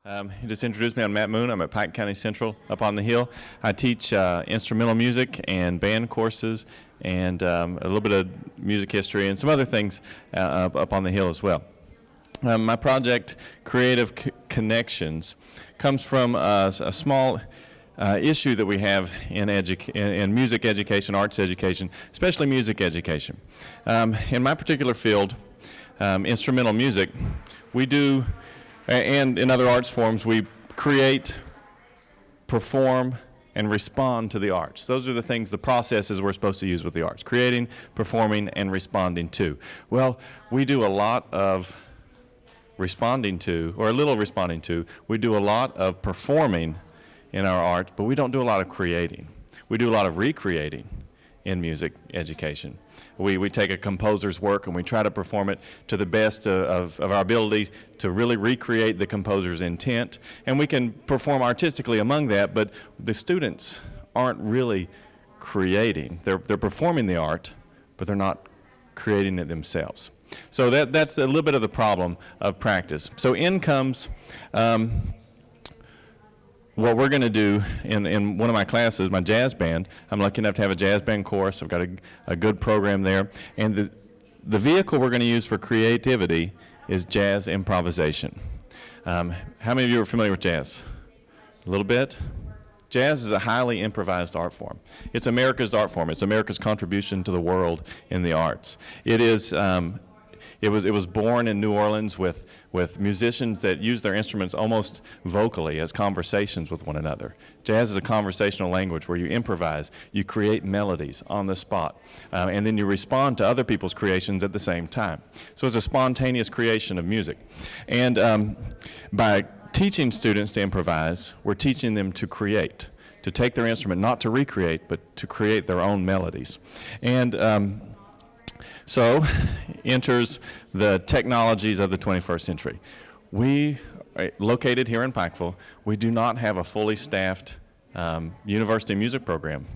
He just introduced me. I'm Matt Moon. I'm at Pike County Central up on the hill. I teach instrumental music and band courses and a little bit of music history and some other things up on the hill as well. My project, Creative Connections, comes from a small issue that we have in music education, arts education, especially music education. In my particular field, instrumental music, we do, and in other arts forms, we create, perform, and respond to the arts. Those are the things, the processes we're supposed to use with the arts: creating, performing, and responding to. Well, we do a lot of responding to, or a little responding to. We do a lot of performing in our art, but we don't do a lot of creating. We do a lot of recreating in music education. We take a composer's work and we try to perform it to the best of our ability to really recreate the composer's intent, and we can perform artistically among that, but the students aren't really creating. They're performing the art, but they're not creating it themselves. So that's a little bit of the problem of practice. So in comes what we're going to do in one of my classes, my jazz band. I'm lucky enough to have a jazz band course. I've got a good program there. And the vehicle we're going to use for creativity is jazz improvisation. How many of you are familiar with jazz? A little bit? Jazz is a highly improvised art form. It's America's art form. It's America's contribution to the world in the arts. It is. It was born in New Orleans with musicians that use their instruments almost vocally as conversations with one another. Jazz is a conversational language where you improvise, you create melodies on the spot, and then you respond to other people's creations at the same time. So it's a spontaneous creation of music. And by teaching students to improvise, we're teaching them to create, to take their instrument, not to recreate, but to create their own melodies. And so enters the technologies of the 21st century. We are located here in Pikeville. We do not have a fully staffed university music program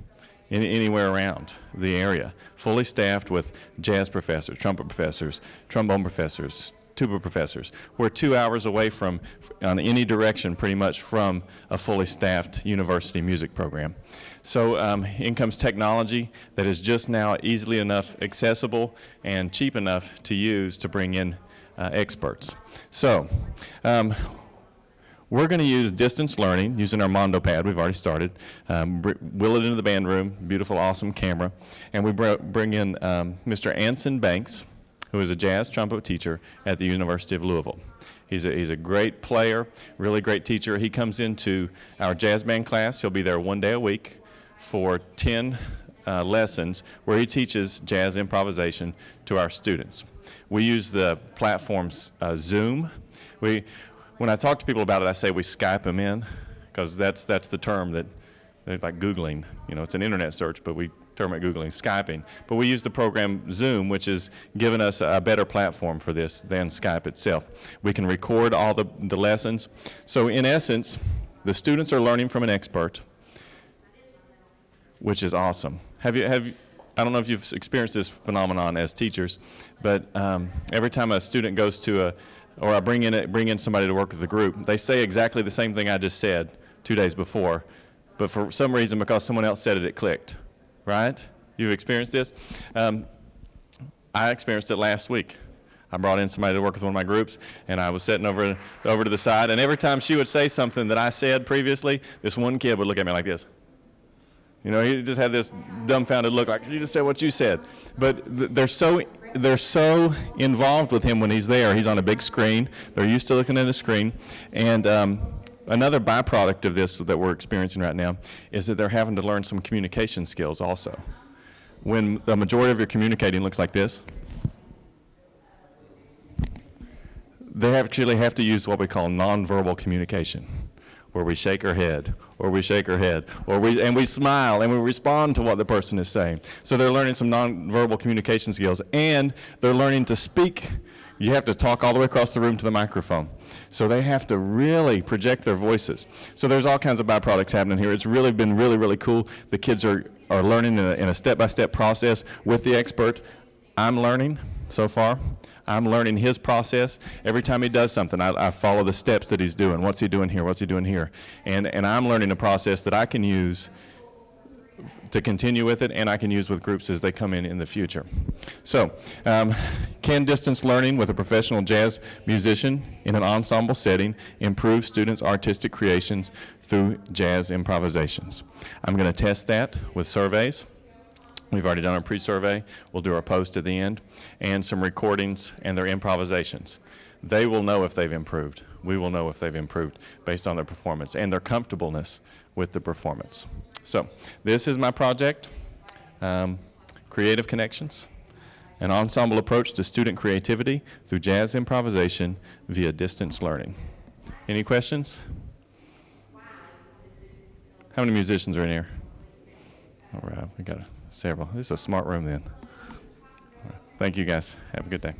anywhere around the area. Fully staffed with jazz professors, trumpet professors, trombone professors, tuba professors. We're 2 hours away from, on any direction pretty much, from a fully staffed university music program. So in comes technology that is just now easily enough accessible and cheap enough to use to bring in experts. So we're going to use distance learning using our Mondo pad. We've already started. Wheel it into the band room, beautiful, awesome camera. And we bring in Mr. Anson Banks, who is a jazz trumpet teacher at the University of Louisville. He's a great player, really great teacher. He comes into our jazz band class. He'll be there 1 day a week for 10 lessons where he teaches jazz improvisation to our students. We use the platform Zoom. When I talk to people about it, I say we Skype them in, because that's the term that they're like Googling. You know, it's an internet search, but we term it Googling, Skyping. But we use the program Zoom, which has given us a better platform for this than Skype itself. We can record all the lessons. So in essence, the students are learning from an expert, which is awesome. I don't know if you've experienced this phenomenon as teachers, but every time a student goes to or I bring in somebody to work with the group, they say exactly the same thing I just said 2 days before, but for some reason, because someone else said it, it clicked. Right? You've experienced this? I experienced it last week. I brought in somebody to work with one of my groups, and I was sitting over to the side, and every time she would say something that I said previously, this one kid would look at me like this. You know, he just had this dumbfounded look, like, you just said what you said. But they're so involved with him when he's there. He's on a big screen. They're used to looking at a screen. And another byproduct of this that we're experiencing right now is that they're having to learn some communication skills also. When the majority of your communicating looks like this, they actually have to use what we call nonverbal communication, where we shake our head, or we shake our head, and we smile, and we respond to what the person is saying. So they're learning some nonverbal communication skills, and they're learning to speak. You have to talk all the way across the room to the microphone. So they have to really project their voices. So there's all kinds of byproducts happening here. It's really been really cool. The kids are learning in a step-by-step process with the expert. I'm learning so far. I'm learning his process. Every time he does something, I follow the steps that he's doing. What's he doing here? What's he doing here? And I'm learning a process that I can use to continue with it, and I can use with groups as they come in the future. So, can distance learning with a professional jazz musician in an ensemble setting improve students' artistic creations through jazz improvisations? I'm going to test that with surveys. We've already done our pre-survey. We'll do our post at the end, and some recordings and their improvisations. They will know if they've improved. We will know if they've improved based on their performance and their comfortableness with the performance. So this is my project, Creative Connections, an ensemble approach to student creativity through jazz improvisation via distance learning. Any questions? How many musicians are in here? All right, we got several. This is a smart room then. All right. Thank you guys. Have a good day.